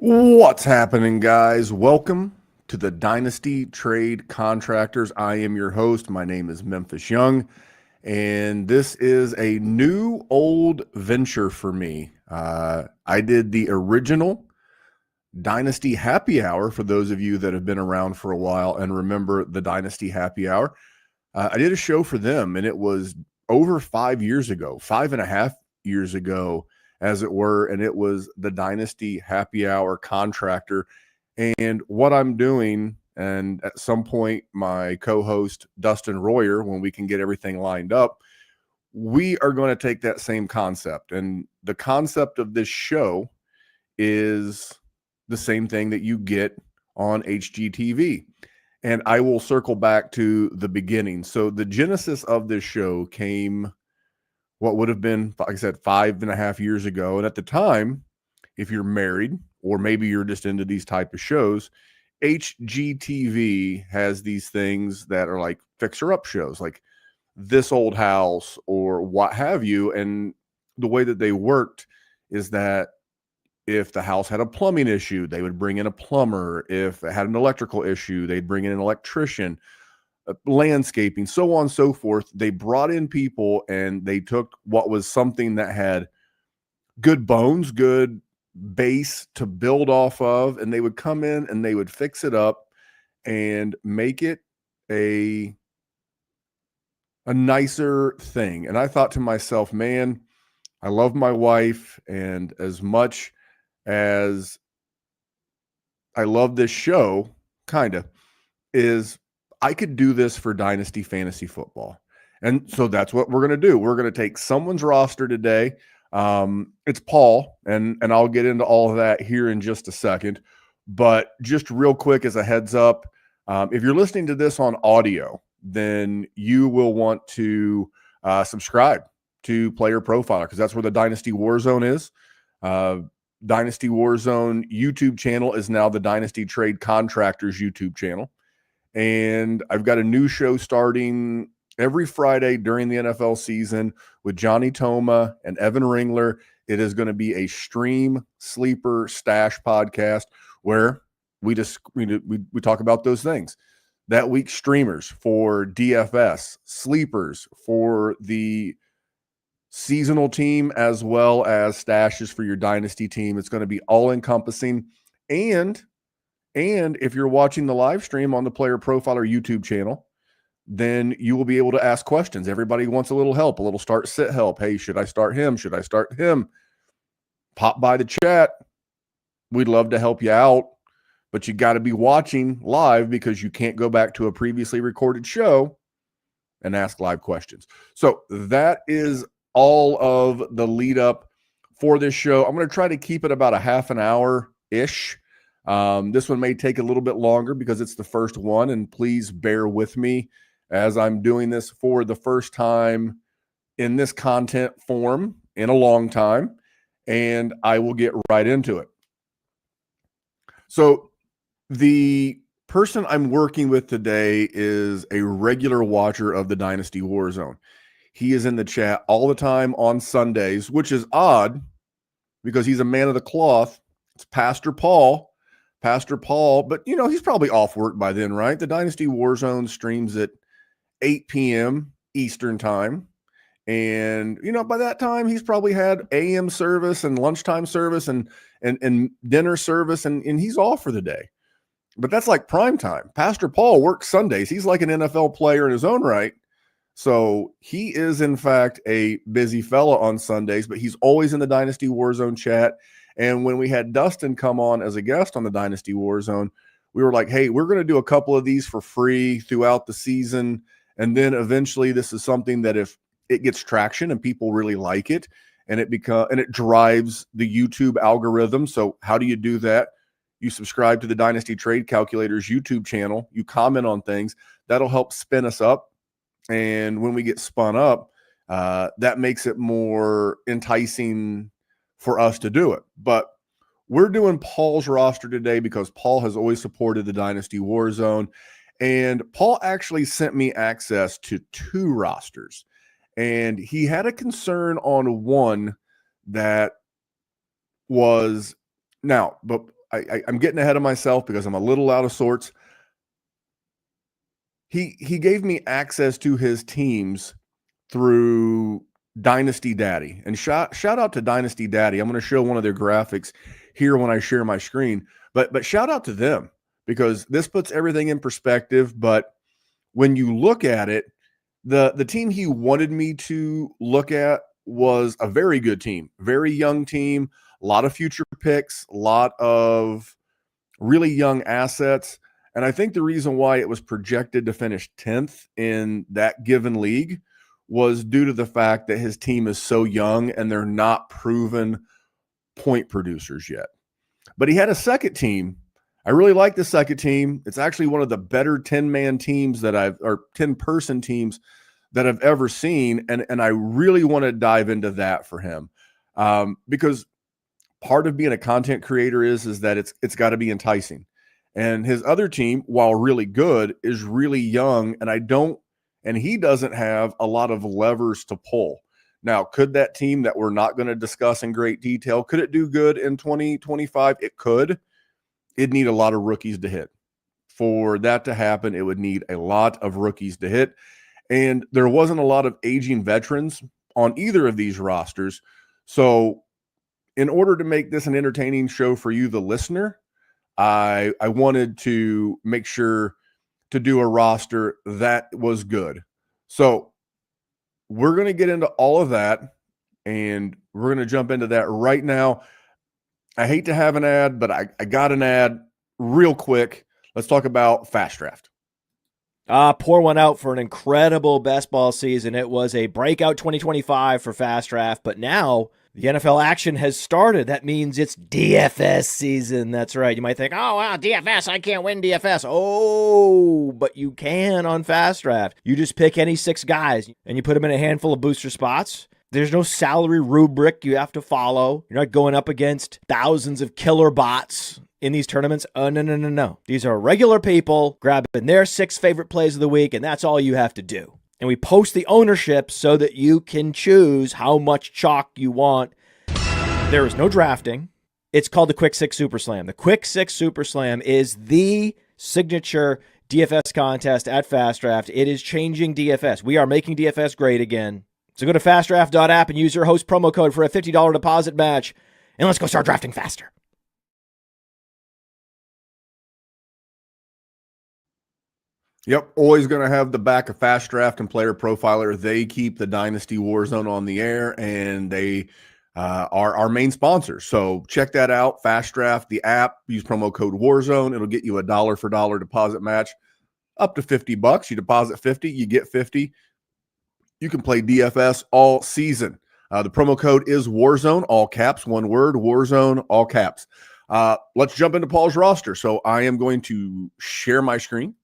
What's happening, guys? Welcome to the Dynasty Trade Contractors. I am your host. My name is Memphis Young, and this is a new old venture for me. I did the original Dynasty Happy Hour for those of you that have been around for a while and remember the Dynasty Happy Hour. I did a show for them, and it was over 5 years ago, 5.5 years ago, as it were, and it was the Dynasty Happy Hour Contractor. And what I'm doing, and at some point, my co-host Dustin Royer, when we can get everything lined up, we are going to take that same concept. And the concept of this show is the same thing that you get on HGTV. And I will circle back to the beginning. So the genesis of this show came what would have been, like I said, 5.5 years ago. And at the time, if you're married or maybe you're just into these type of shows, HGTV has these things that are like fixer-up shows, like This Old House or what have you. And the way that they worked is that if the house had a plumbing issue, they would bring in a plumber. If it had an electrical issue, they'd bring in an electrician. Landscaping, so on and so forth. They brought in people and they took what was something that had good bones, good base to build off of, and they would come in and they would fix it up and make it a nicer thing. And I thought to myself, man, I love my wife, and as much as I love this show, kind of, is I could do this for Dynasty Fantasy Football. And so that's what we're going to do. We're going to take someone's roster today. It's Paul, and I'll get into all of that here in just a second. But just real quick as a heads up, if you're listening to this on audio, then you will want to subscribe to Player Profiler, because that's where the Dynasty Warzone is. Dynasty Warzone YouTube channel is now the Dynasty Trade Contractors YouTube channel. And I've got a new show starting every Friday during the NFL season with Johnny Toma and Evan Ringler. It is going to be a stream sleeper stash podcast where we talk about those things. That week's streamers for DFS, sleepers for the seasonal team, as well as stashes for your dynasty team. It's going to be all encompassing. And if you're watching the live stream on the Player Profiler YouTube channel, then you will be able to ask questions. Everybody wants a little help, a little start-sit help. Hey, should I start him? Should I start him? Pop by the chat. We'd love to help you out, but you got to be watching live because you can't go back to a previously recorded show and ask live questions. So that is all of the lead up for this show. I'm going to try to keep it about a half an hour-ish. This one may take a little bit longer because it's the first one, and please bear with me as I'm doing this for the first time in this content form in a long time, and I will get right into it. So the person I'm working with today is a regular watcher of the Dynasty Warzone. He is in the chat all the time on Sundays, which is odd because he's a man of the cloth. It's Pastor Paul, but he's probably off work by then, right? The Dynasty Warzone streams at 8 p.m. Eastern time. And, by that time, he's probably had AM service and lunchtime service and dinner service, and he's off for the day. But that's like prime time. Pastor Paul works Sundays. He's like an NFL player in his own right. So he is, in fact, a busy fella on Sundays, but he's always in the Dynasty Warzone chat. And when we had Dustin come on as a guest on the Dynasty Warzone, we were like, hey, we're going to do a couple of these for free throughout the season. And then eventually this is something that if it gets traction and people really like it, and it drives the YouTube algorithm. So how do you do that? You subscribe to the Dynasty Trade Calculators YouTube channel. You comment on things. That'll help spin us up. And when we get spun up, that makes it more enticing for us to do it. But we're doing Paul's roster today because Paul has always supported the Dynasty Warzone. And Paul actually sent me access to 2 rosters. And he had a concern on one that was now, but I'm getting ahead of myself because I'm a little out of sorts. He gave me access to his teams through Dynasty Daddy. And shout out to Dynasty Daddy. I'm going to show one of their graphics here when I share my screen. But shout out to them because this puts everything in perspective. But when you look at it, the team he wanted me to look at was a very good team, very young team, a lot of future picks, a lot of really young assets. And I think the reason why it was projected to finish 10th in that given league was due to the fact that his team is so young and they're not proven point producers yet. But he had a second team. I really like the second team. It's actually one of the better 10-man teams or 10-person teams that I've ever seen. And I really want to dive into that for him. Because part of being a content creator is that it's got to be enticing. And his other team, while really good, is really young, and he doesn't have a lot of levers to pull. Now, could that team that we're not going to discuss in great detail, could it do good in 2025? It could. It'd need a lot of rookies to hit. For that to happen, it would need a lot of rookies to hit. And there wasn't a lot of aging veterans on either of these rosters. So in order to make this an entertaining show for you, the listener, I wanted to make sure to do a roster that was good. So we're going to get into all of that, and we're going to jump into that right now. I hate to have an ad, but I got an ad real quick. Let's talk about Fast Draft. Pour one out for an incredible best ball season. It was a breakout 2025 for Fast Draft, but now the NFL action has started. That means it's DFS season. That's right. You might think, oh, wow, DFS, I can't win DFS. Oh, but you can on Fast Draft. You just pick any 6 guys, and you put them in a handful of booster spots. There's no salary rubric you have to follow. You're not going up against thousands of killer bots in these tournaments. Oh, no. These are regular people grabbing their 6 favorite plays of the week, and that's all you have to do. And we post the ownership so that you can choose how much chalk you want. There is no drafting. It's called the Quick 6 Super Slam. The Quick 6 Super Slam is the signature DFS contest at Fast Draft. It is changing DFS. We are making DFS great again. So go to fastdraft.app and use your host promo code for a $50 deposit match. And let's go start drafting faster. Yep, always going to have the back of Fast Draft and Player Profiler. They keep the Dynasty Warzone on the air, and they are our main sponsors. So check that out, Fast Draft, the app. Use promo code Warzone. It'll get you a dollar for dollar deposit match up to $50. You deposit 50, you get 50. You can play DFS all season. The promo code is Warzone, all caps, one word, Warzone, all caps. Let's jump into Paul's roster. So I am going to share my screen.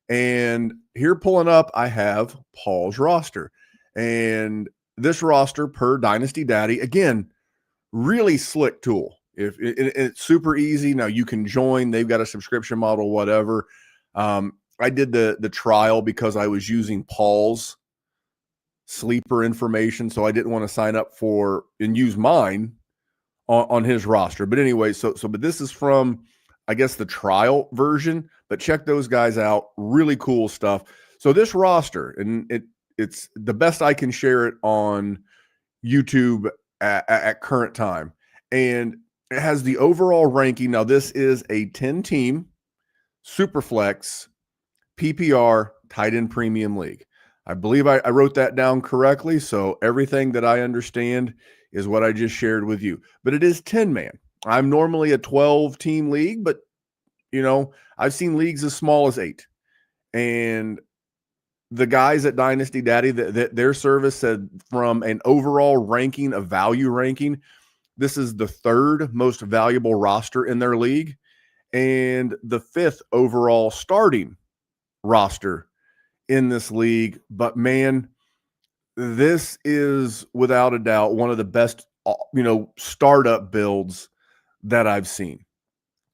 And here pulling up, I have Paul's roster. And this roster per Dynasty Daddy, again, really slick tool. It's super easy. Now you can join. They've got a subscription model, whatever. I did the trial because I was using Paul's sleeper information, so I didn't want to sign up for and use mine on his roster. But anyway, but this is from, I guess, the trial version, but check those guys out. Really cool stuff. So this roster, and it's the best I can share it on YouTube at current time. And it has the overall ranking. Now, this is a 10-team Superflex PPR tight end premium league. I believe I wrote that down correctly. So everything that I understand is what I just shared with you. But it is 10-man. I'm normally a 12-team league, but, I've seen leagues as small as 8. And the guys at Dynasty Daddy, their service said from an overall ranking, a value ranking, this is the 3rd most valuable roster in their league and the 5th overall starting roster in this league. But man, this is without a doubt one of the best, startup builds that I've seen.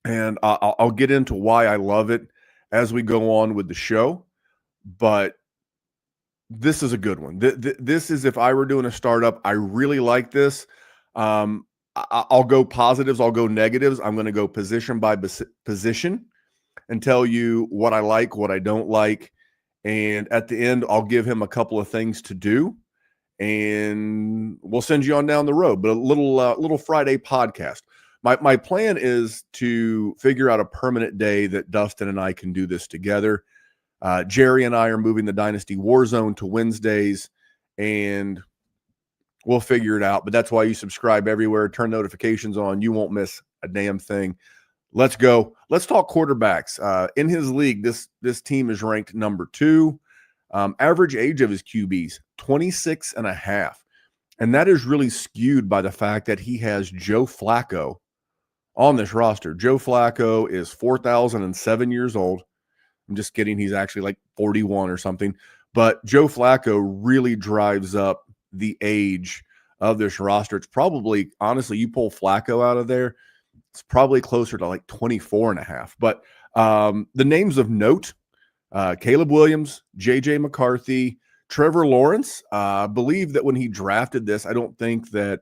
And I'll get into why I love it as we go on with the show. But this is a good one. This is, if I were doing a startup, I really like this. I'll go positives, I'll go negatives. I'm going to go position by position and tell you what I like, what I don't like. And at the end, I'll give him a couple of things to do, and we'll send you on down the road. But a little Friday podcast. My plan is to figure out a permanent day that Dustin and I can do this together. Jerry and I are moving the Dynasty Warzone to Wednesdays, and we'll figure it out. But that's why you subscribe everywhere, turn notifications on. You won't miss a damn thing. Let's go. Let's talk quarterbacks. In his league, this team is ranked number 2. Average age of his QBs, 26 and a half. And that is really skewed by the fact that he has Joe Flacco on this roster. Joe Flacco is 4,007 years old. I'm just kidding. He's actually like 41 or something. But Joe Flacco really drives up the age of this roster. It's probably, honestly, you pull Flacco out of there, it's probably closer to like 24 and a half. But the names of note, Caleb Williams, J.J. McCarthy, Trevor Lawrence. I believe that when he drafted this, I don't think that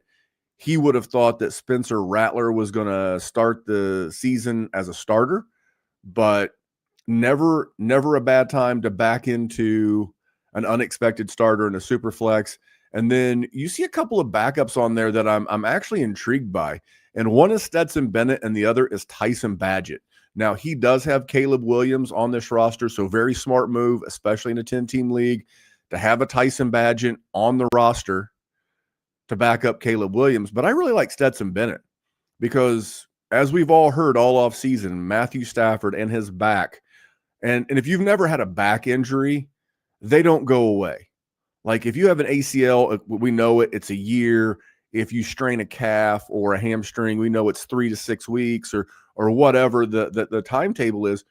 he would have thought that Spencer Rattler was going to start the season as a starter, but never a bad time to back into an unexpected starter in a super flex. And then you see a couple of backups on there that I'm actually intrigued by. And one is Stetson Bennett and the other is Tyson Badgett. Now, he does have Caleb Williams on this roster, so very smart move, especially in a 10-team league, to have a Tyson Badgett on the roster to back up Caleb Williams. But I really like Stetson Bennett because, as we've all heard all offseason, Matthew Stafford and his back, and if you've never had a back injury, they don't go away. Like if you have an ACL, we know it's a year. If you strain a calf or a hamstring, we know it's 3 to 6 weeks or whatever the timetable is.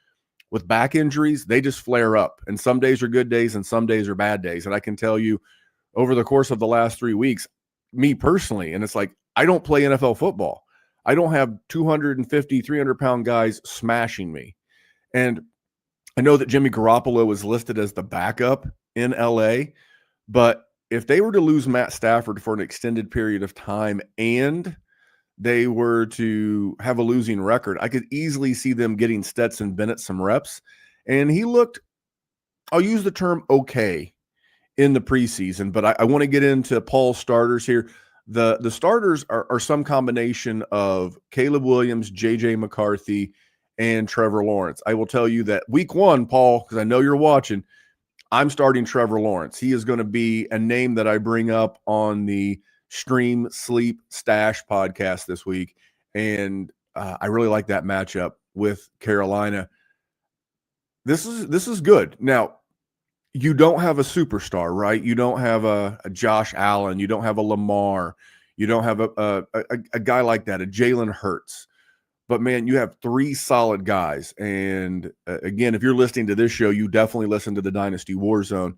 With back injuries, they just flare up. And some days are good days and some days are bad days. And I can tell you over the course of the last 3 weeks, me personally, and it's like, I don't play NFL football. I don't have 250, 300-pound guys smashing me. And I know that Jimmy Garoppolo is listed as the backup in LA, but if they were to lose Matt Stafford for an extended period of time and they were to have a losing record, I could easily see them getting Stetson Bennett some reps. And he looked, I'll use the term okay in the preseason, but I want to get into Paul's starters here. The starters are some combination of Caleb Williams, J.J. McCarthy, and Trevor Lawrence. I will tell you that week 1, Paul, because I know you're watching, I'm starting Trevor Lawrence. He is going to be a name that I bring up on the Stream, Sleep, Stash podcast this week. And I really like that matchup with Carolina. This is good. Now, you don't have a superstar, right? You don't have a Josh Allen. You don't have a Lamar. You don't have a guy like that, a Jalen Hurts. But, man, you have 3 solid guys. And, again, if you're listening to this show, you definitely listen to the Dynasty Warzone.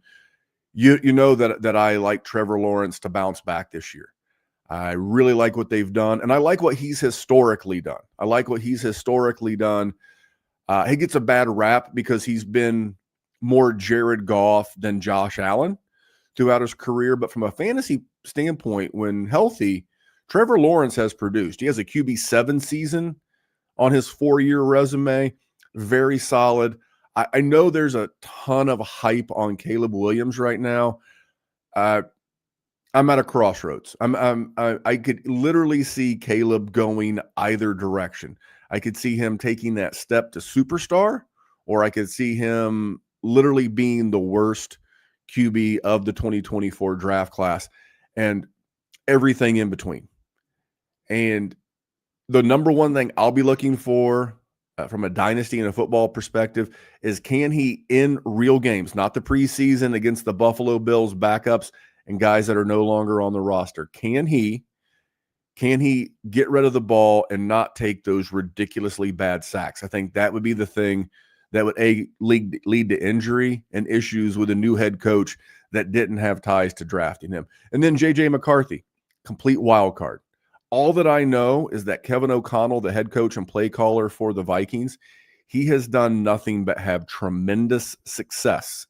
You know that I like Trevor Lawrence to bounce back this year. I really like what they've done, and I like what he's historically done. He gets a bad rap because he's been more Jared Goff than Josh Allen throughout his career. But from a fantasy standpoint, when healthy, Trevor Lawrence has produced. He has a QB7 season on his 4-year resume. Very solid. I know there's a ton of hype on Caleb Williams right now. I'm at a crossroads. I could literally see Caleb going either direction. I could see him taking that step to superstar, or I could see him literally being the worst QB of the 2024 draft class and everything in between. And the number one thing I'll be looking for from a dynasty and a football perspective is, can he, in real games, not the preseason against the Buffalo Bills backups and guys that are no longer on the roster, can he get rid of the ball and not take those ridiculously bad sacks? I think that would be the thing that would lead to injury and issues with a new head coach that didn't have ties to drafting him. And then J.J. McCarthy, complete wild card. All that I know is that Kevin O'Connell, the head coach and play caller for the Vikings, he has done nothing but have tremendous success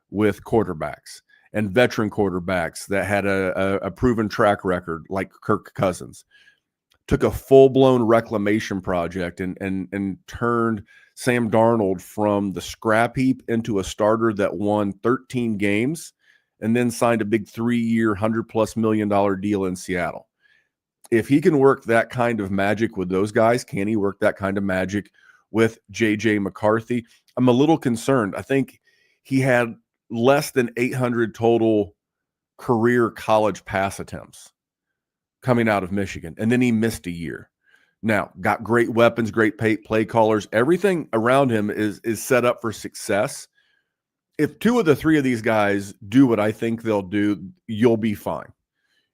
with quarterbacks and veteran quarterbacks that had a proven track record like Kirk Cousins. took a full-blown reclamation project and turned Sam Darnold from the scrap heap into a starter that won 13 games and then signed a big 3-year, $100+ million deal in Seattle. If he can work that kind of magic with those guys, can he work that kind of magic with J.J. McCarthy? I'm a little concerned. I think he had less than 800 total career college pass attempts coming out of Michigan, and then he missed a year. Now, got great weapons, great play callers. Everything around him is set up for success. If 2 of the 3 of these guys do what I think they'll do, you'll be fine.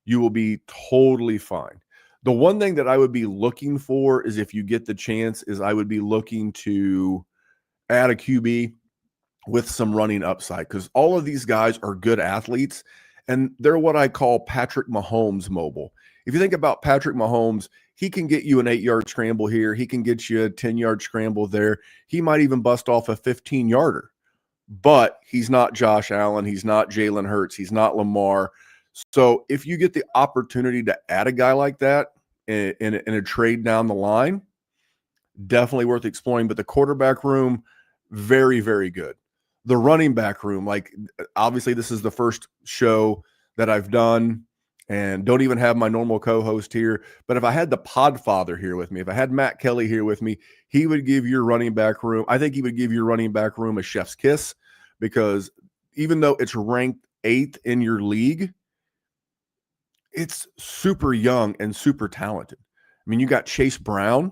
You will be totally fine. The one thing that I would be looking for is, if you get the chance, is I would be looking to add a QB with some running upside, because all of these guys are good athletes, and they're what I call Patrick Mahomes mobile. If you think about Patrick Mahomes, he can get you an 8-yard scramble here. He can get you a 10-yard scramble there. He might even bust off a 15-yarder. But he's not Josh Allen. He's not Jalen Hurts. He's not Lamar. So if you get the opportunity to add a guy like that in a trade down the line, definitely worth exploring. But the quarterback room, very, very good. The running back room, like, obviously this is the first show that I've done and don't even have my normal co-host here. But if I had the Podfather here with me, if I had Matt Kelly here with me, he would give your running back room, I think he would give your running back room a chef's kiss, because even though it's ranked 8th in your league, it's super young and super talented. I mean, you got Chase Brown.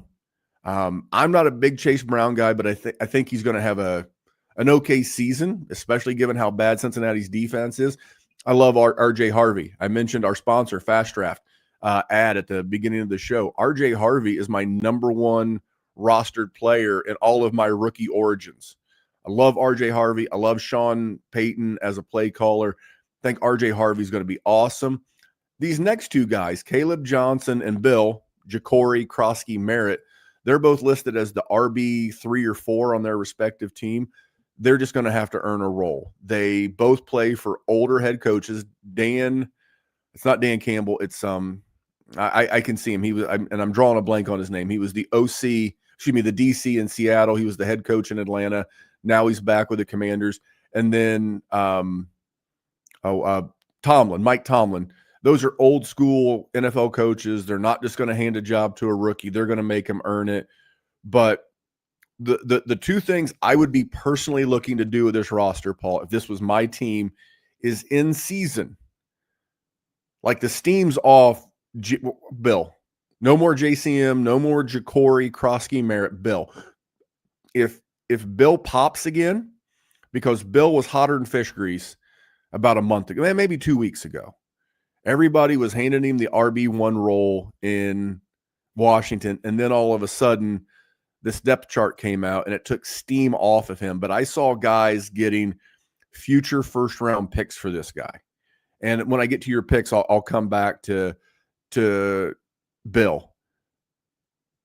I'm not a big Chase Brown guy, but I think he's going to have an okay season, especially given how bad Cincinnati's defense is. I love RJ Harvey. I mentioned our sponsor, Fast Draft, ad at the beginning of the show. RJ Harvey is my number 1 rostered player in all of my rookie origins. I love RJ Harvey. I love Sean Payton as a play caller. I think RJ Harvey is going to be awesome. These next 2 guys, Caleb Johnson and Bill, Ja'Cory, Krosky, Merritt, they're both listed as the RB 3 or 4 on their respective team. They're just going to have to earn a role. They both play for older head coaches. It's not Dan Campbell. It's I can see him. And I'm drawing a blank on his name. He was the the DC in Seattle. He was the head coach in Atlanta. Now he's back with the Commanders. And then Mike Tomlin. Those are old school NFL coaches. They're not just going to hand a job to a rookie. They're going to make him earn it. But the 2 things I would be personally looking to do with this roster, Paul, if this was my team, is in season, like, the steam's off. Bill, no more JCM, no more Ja'Cory, Krosky, Merritt. Bill, if Bill pops again, because Bill was hotter than fish grease about a month ago, maybe 2 weeks ago. Everybody was handing him the RB1 role in Washington, and then all of a sudden this depth chart came out and it took steam off of him. But I saw guys getting future first-round picks for this guy. And when I get to your picks, I'll come back to Bill.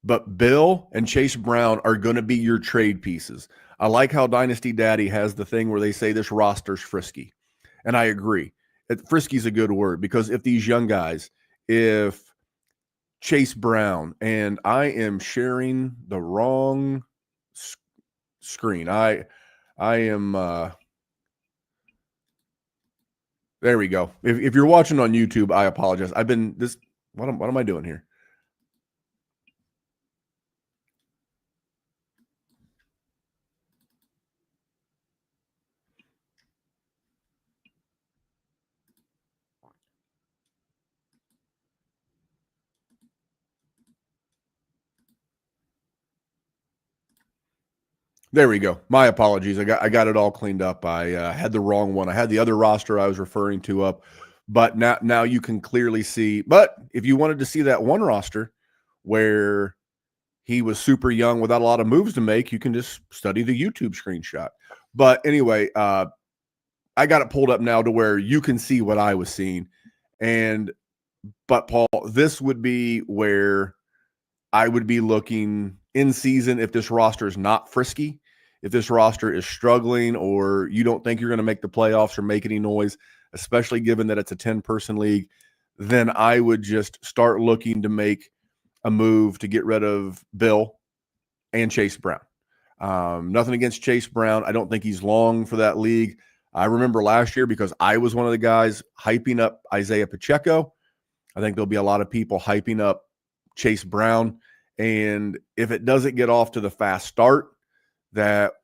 But Bill and Chase Brown are going to be your trade pieces. I like how Dynasty Daddy has the thing where they say this roster's frisky. And I agree. Frisky's a good word, because if these young guys, if Chase Brown, and I am sharing the wrong screen. I am there we go. If you're watching on YouTube, I apologize. What am I doing here? There we go. My apologies. I got it all cleaned up. I had the wrong one. I had the other roster I was referring to up, but now you can clearly see. But if you wanted to see that one roster where he was super young without a lot of moves to make, you can just study the YouTube screenshot. But anyway, I got it pulled up now to where you can see what I was seeing. But Paul, this would be where I would be looking in season if this roster is not frisky, if this roster is struggling, or you don't think you're going to make the playoffs or make any noise, especially given that it's a 10-person league, then I would just start looking to make a move to get rid of Bill and Chase Brown. Nothing against Chase Brown. I don't think he's long for that league. I remember last year, because I was one of the guys hyping up Isaiah Pacheco. I think there'll be a lot of people hyping up Chase Brown. And if it doesn't get off to the fast start that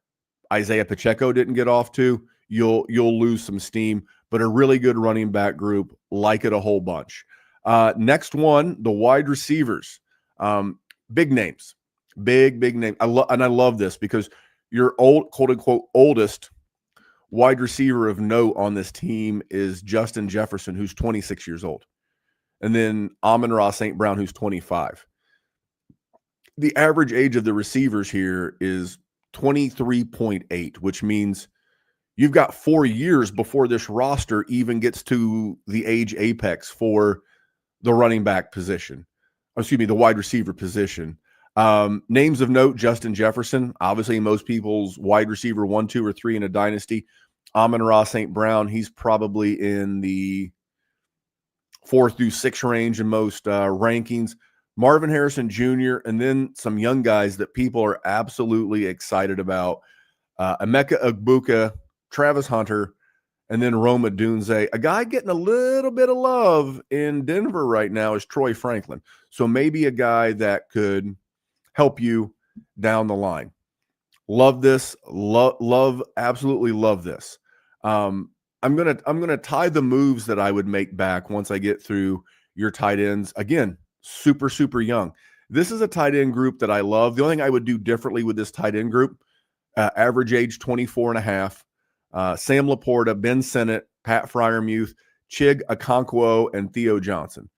Isaiah Pacheco didn't get off to, you'll lose some steam. But a really good running back group, like it a whole bunch. Next one, the wide receivers. Big names. Big name. I love this because your old, quote unquote, oldest wide receiver of note on this team is Justin Jefferson, who's 26 years old. And then Amon-Ra St. Brown, who's 25. The average age of the receivers here is 23.8, which means you've got 4 years before this roster even gets to the age apex for the running back position. Excuse me, the wide receiver position. Names of note: Justin Jefferson, obviously most people's wide receiver 1, 2, or 3 in a dynasty. Amon-Ra St. Brown, he's probably in the 4 through 6 range in most rankings. Marvin Harrison Jr., and then some young guys that people are absolutely excited about. Emeka Egbuka, Travis Hunter, and then Rome Odunze. A guy getting a little bit of love in Denver right now is Troy Franklin. So maybe a guy that could help you down the line. Love this. Love, absolutely love this. I'm gonna tie the moves that I would make back once I get through your tight ends. Again, super young. This is a tight end group that I love. The only thing I would do differently with this tight end group, average age 24 and a half, Sam Laporta, Ben Sinnott, Pat Freiermuth, Chig Okonkwo, and Theo Johnson.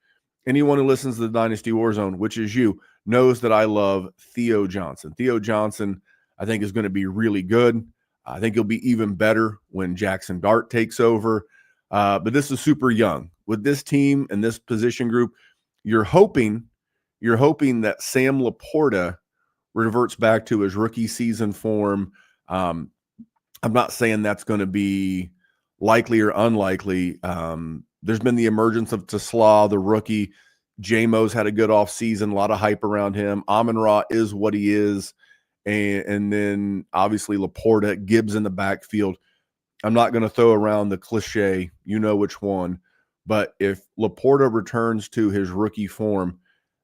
Anyone who listens to the Dynasty Warzone, which is you, knows that I love Theo Johnson. Theo Johnson, I think, is going to be really good. I think he'll be even better when Jackson Dart takes over. But this is super young. With this team and this position group, you're hoping that Sam Laporta reverts back to his rookie season form. I'm not saying that's going to be likely or unlikely. There's been the emergence of Tesla, the rookie. J-Mo's had a good offseason, a lot of hype around him. Amon-Ra is what he is. And then obviously Laporta, Gibbs in the backfield. I'm not going to throw around the cliche, you know which one. But if Laporta returns to his rookie form,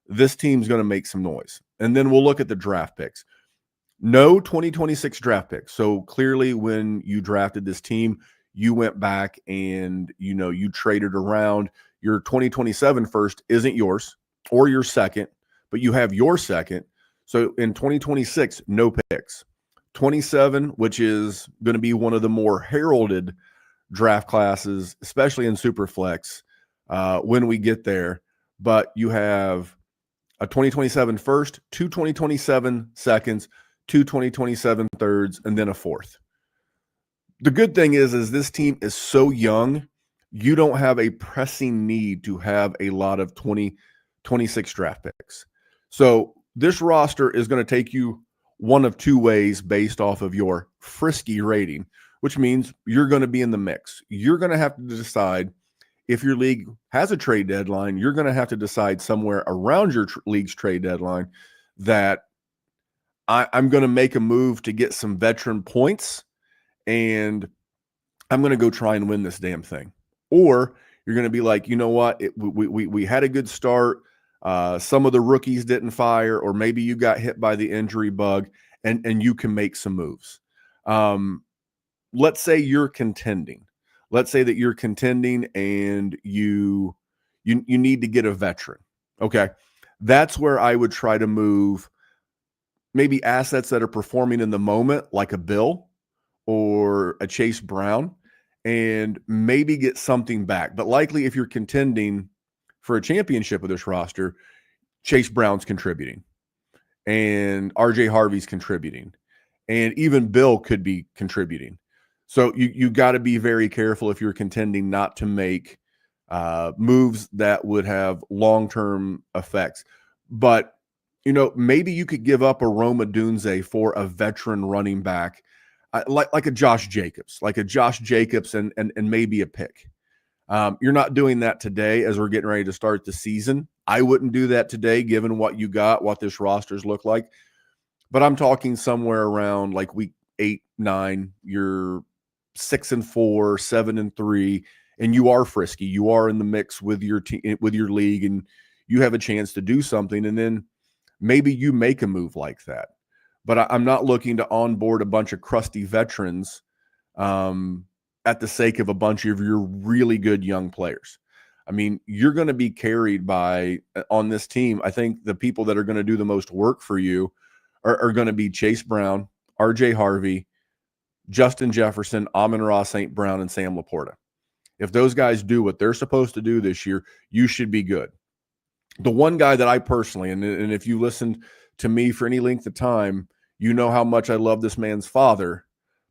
this team's going to make some noise. And then we'll look at the draft picks. No 2026 draft picks. So clearly when you drafted this team, you went back and, you traded around. Your 2027 first isn't yours or your second, but you have your second. So in 2026, no picks. 27, which is going to be one of the more heralded draft classes, especially in Superflex, when we get there. But you have a 2027 first, 2 2027 seconds, 2 2027 thirds, and then a fourth. The good thing is this team is so young, you don't have a pressing need to have a lot of 2026 draft picks. So this roster is going to take you one of two ways based off of your frisky rating, which means you're going to be in the mix. You're going to have to decide if your league has a trade deadline. You're going to have to decide somewhere around your league's trade deadline that I'm going to make a move to get some veteran points, and I'm going to go try and win this damn thing. Or you're going to be like, you know what? We had a good start. Some of the rookies didn't fire, or maybe you got hit by the injury bug, and you can make some moves. Let's say you're contending. Let's say that you're contending and you need to get a veteran. Okay. That's where I would try to move maybe assets that are performing in the moment, like a Bill or a Chase Brown, and maybe get something back. But likely if you're contending for a championship with this roster, Chase Brown's contributing and RJ Harvey's contributing, and even Bill could be contributing. So you got to be very careful if you're contending not to make moves that would have long-term effects. But, maybe you could give up a Rome Odunze for a veteran running back, like a Josh Jacobs, and maybe a pick. You're not doing that today as we're getting ready to start the season. I wouldn't do that today, given what you got, what this rosters look like. But I'm talking somewhere around like week 8, 9, you're 6-4, 7-3, and you are frisky. You are in the mix with your team, with your league, and you have a chance to do something. And then maybe you make a move like that. But I'm not looking to onboard a bunch of crusty veterans at the sake of a bunch of your really good young players. I mean, you're going to be carried by, on this team, I think the people that are going to do the most work for you are going to be Chase Brown, RJ Harvey, Justin Jefferson, Amon-Ra St. Brown, and Sam Laporta. If those guys do what they're supposed to do this year, you should be good. The one guy that I personally, and if you listened to me for any length of time, you know how much I love this man's father,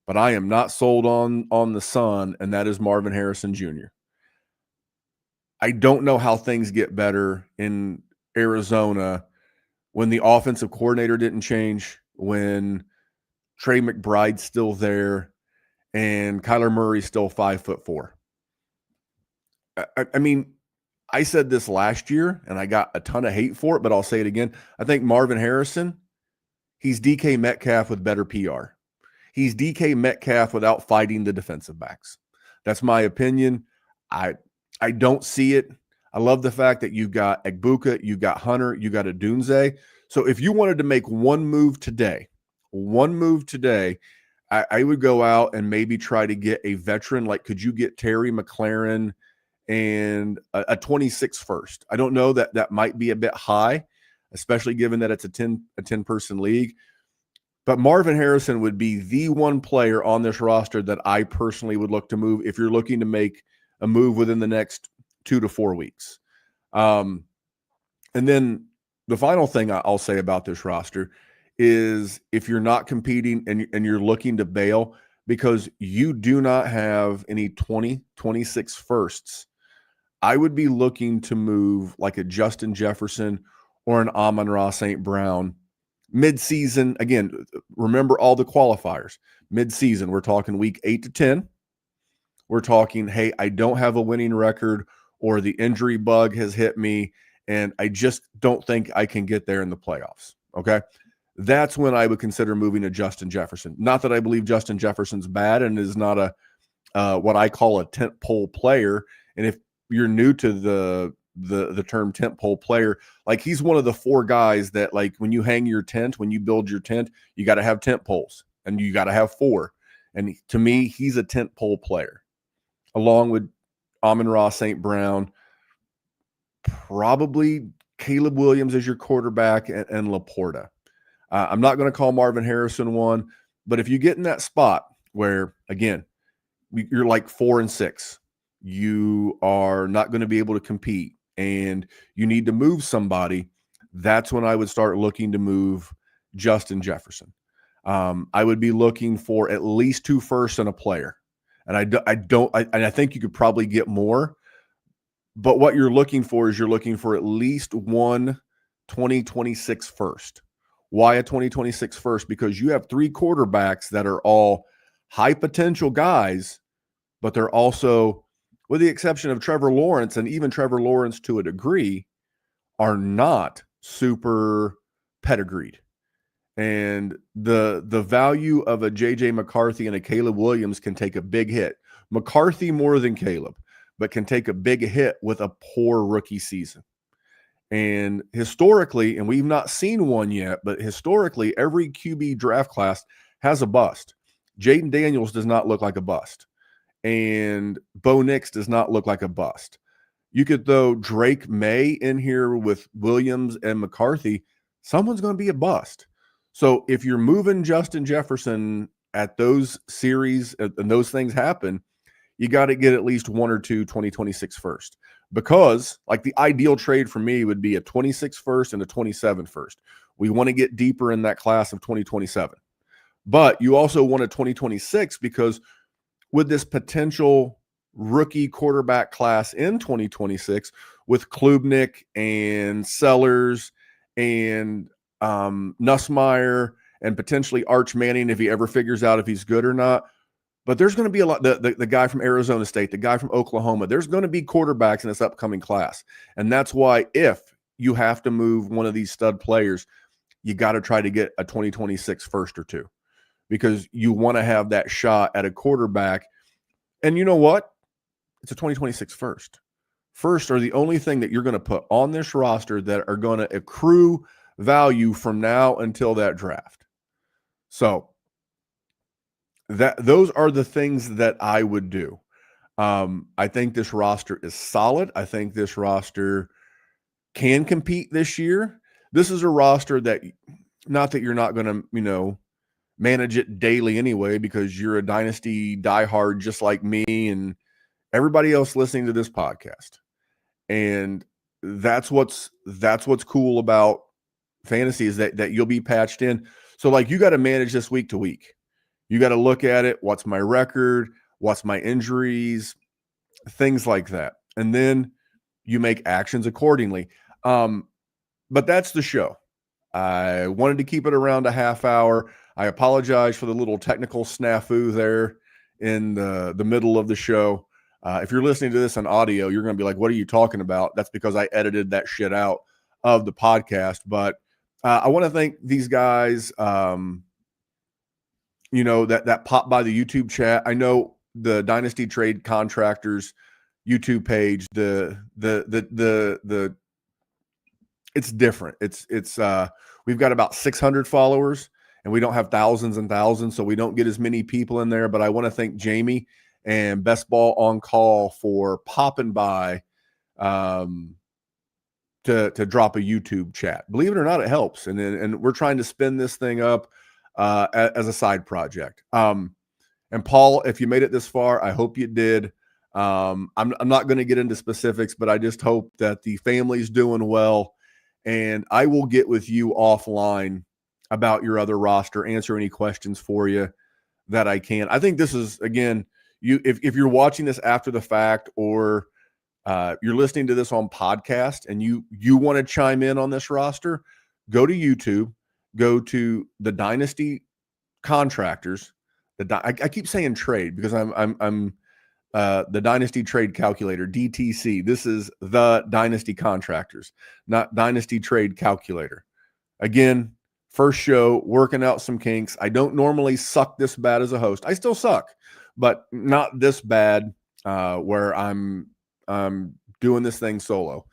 but I am not sold on the son, and that is Marvin Harrison Jr. I don't know how things get better in Arizona when the offensive coordinator didn't change, when Trey McBride's still there, and Kyler Murray's still 5'4". I mean, I said this last year, and I got a ton of hate for it, but I'll say it again. I think Marvin Harrison, he's DK Metcalf with better PR. He's DK Metcalf without fighting the defensive backs. That's my opinion. I don't see it. I love the fact that you got Egbuka, you got Hunter, you got Adunze. So if you wanted to make one move today, I would go out and maybe try to get a veteran. Like, could you get Terry McLaurin and a 26 first? I don't know, that might be a bit high, especially given that it's a 10-person league. But Marvin Harrison would be the one player on this roster that I personally would look to move if you're looking to make a move within the next 2 to 4 weeks. And then the final thing I'll say about this roster is if you're not competing and you're looking to bail because you do not have any 26 firsts, I would be looking to move like a Justin Jefferson or an Amon-Ra St. Brown mid-season. Again, remember all the qualifiers. Mid-season, we're talking week 8 to 10. We're talking, hey, I don't have a winning record, or the injury bug has hit me, and I just don't think I can get there in the playoffs, okay? That's when I would consider moving to Justin Jefferson. Not that I believe Justin Jefferson's bad and is not a what I call a tent pole player. And if you're new to the term tent pole player, like, he's one of the 4 guys that, like, when you hang your tent, when you build your tent, you got to have tent poles, and you got to have 4. And to me, he's a tent pole player, along with Amon-Ra St. Brown, probably Caleb Williams as your quarterback, and Laporta. I'm not going to call Marvin Harrison one, but if you get in that spot where, again, you're like 4-6, you are not going to be able to compete, and you need to move somebody, that's when I would start looking to move Justin Jefferson. I would be looking for at least 2 firsts and a player. And I think you could probably get more, but what you're looking for is you're looking for at least one 2026 first. Why a 2026 first? Because you have 3 quarterbacks that are all high potential guys, but they're also, with the exception of Trevor Lawrence, and even Trevor Lawrence to a degree, are not super pedigreed. And the value of a J.J. McCarthy and a Caleb Williams can take a big hit. McCarthy more than Caleb, but can take a big hit with a poor rookie season. And historically, and we've not seen one yet, but historically, every QB draft class has a bust. Jaden Daniels does not look like a bust. And Bo Nix does not look like a bust. You could throw Drake May in here with Williams and McCarthy. Someone's going to be a bust. So if you're moving Justin Jefferson at those series and those things happen, you got to get at least 1 or 2 2026 first. Because, like, the ideal trade for me would be a 26 first and a 27 first. We want to get deeper in that class of 2027. But you also want a 2026 because with this potential rookie quarterback class in 2026 with Klubnik and Sellers and Nussmeier and potentially Arch Manning, if he ever figures out if he's good or not. But there's going to be a lot, the guy from Arizona State, the guy from Oklahoma, there's going to be quarterbacks in this upcoming class. And that's why if you have to move one of these stud players, you got to try to get a 2026 first or two, because you want to have that shot at a quarterback. And you know what? It's a 2026 first. First are the only thing that you're going to put on this roster that are going to accrue value from now until that draft. So those are the things that I would do. I think this roster is solid. I think this roster can compete this year. This is a roster that, not that you're not going to, manage it daily anyway, because you're a Dynasty diehard just like me and everybody else listening to this podcast. And that's what's cool about fantasy, is that you'll be patched in. So like, you got to manage this week to week. You got to look at it. What's my record? What's my injuries? Things like that. And then you make actions accordingly. But that's the show. I wanted to keep it around a half hour. I apologize for the little technical snafu there in the middle of the show. If you're listening to this on audio, you're going to be like, what are you talking about? That's because I edited that shit out of the podcast. But I want to thank these guys, that popped by the YouTube chat. I know the Dynasty Trade Contractors YouTube page, it's different. It's we've got about 600 followers, and we don't have thousands and thousands, so we don't get as many people in there. But I want to thank Jamie and Best Ball on Call for popping by to drop a YouTube chat. Believe it or not, it helps. And we're trying to spin this thing up as a side project. And Paul, if you made it this far, I hope you did. I'm not going to get into specifics, but I just hope that the family's doing well. And I will get with you offline about your other roster, answer any questions for you that I can. I think this is, again, if you're watching this after the fact, or you're listening to this on podcast and you want to chime in on this roster, go to YouTube, go to the Dynasty Contractors. I keep saying trade because I'm the Dynasty Trade Calculator, DTC. This is the Dynasty Contractors, not Dynasty Trade Calculator. Again, first show, working out some kinks. I don't normally suck this bad as a host. I still suck, but not this bad where I'm doing this thing solo.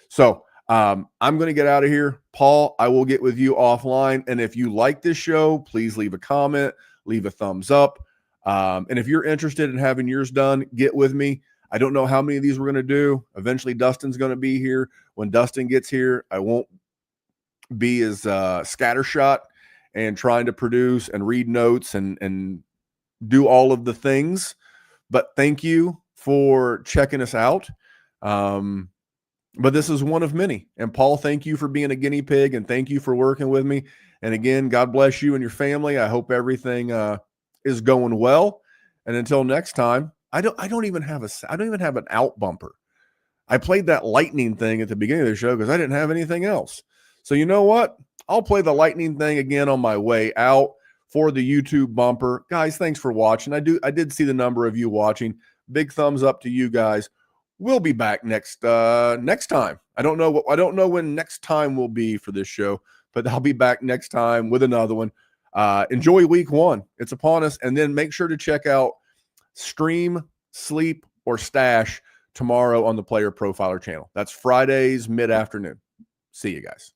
So I'm going to get out of here. Paul, I will get with you offline. And if you like this show, please leave a comment, leave a thumbs up. And if you're interested in having yours done, get with me. I don't know how many of these we're going to do. Eventually, Dustin's going to be here. When Dustin gets here, I won't be as scattershot and trying to produce and read notes and do all of the things. But thank you for checking us out. But this is one of many. And Paul, thank you for being a guinea pig, and thank you for working with me. And again, God bless you and your family. I hope everything is going well. And until next time, I don't even have an out bumper. I played that lightning thing at the beginning of the show because I didn't have anything else. So you know what? I'll play the lightning thing again on my way out for the YouTube bumper. Guys, thanks for watching. I did see the number of you watching. Big thumbs up to you guys. We'll be back next time. I don't know when next time will be for this show, but I'll be back next time with another one. Enjoy week 1. It's upon us. And then make sure to check out Stream, Sleep, or Stash tomorrow on the Player Profiler channel. That's Fridays mid-afternoon. See you guys.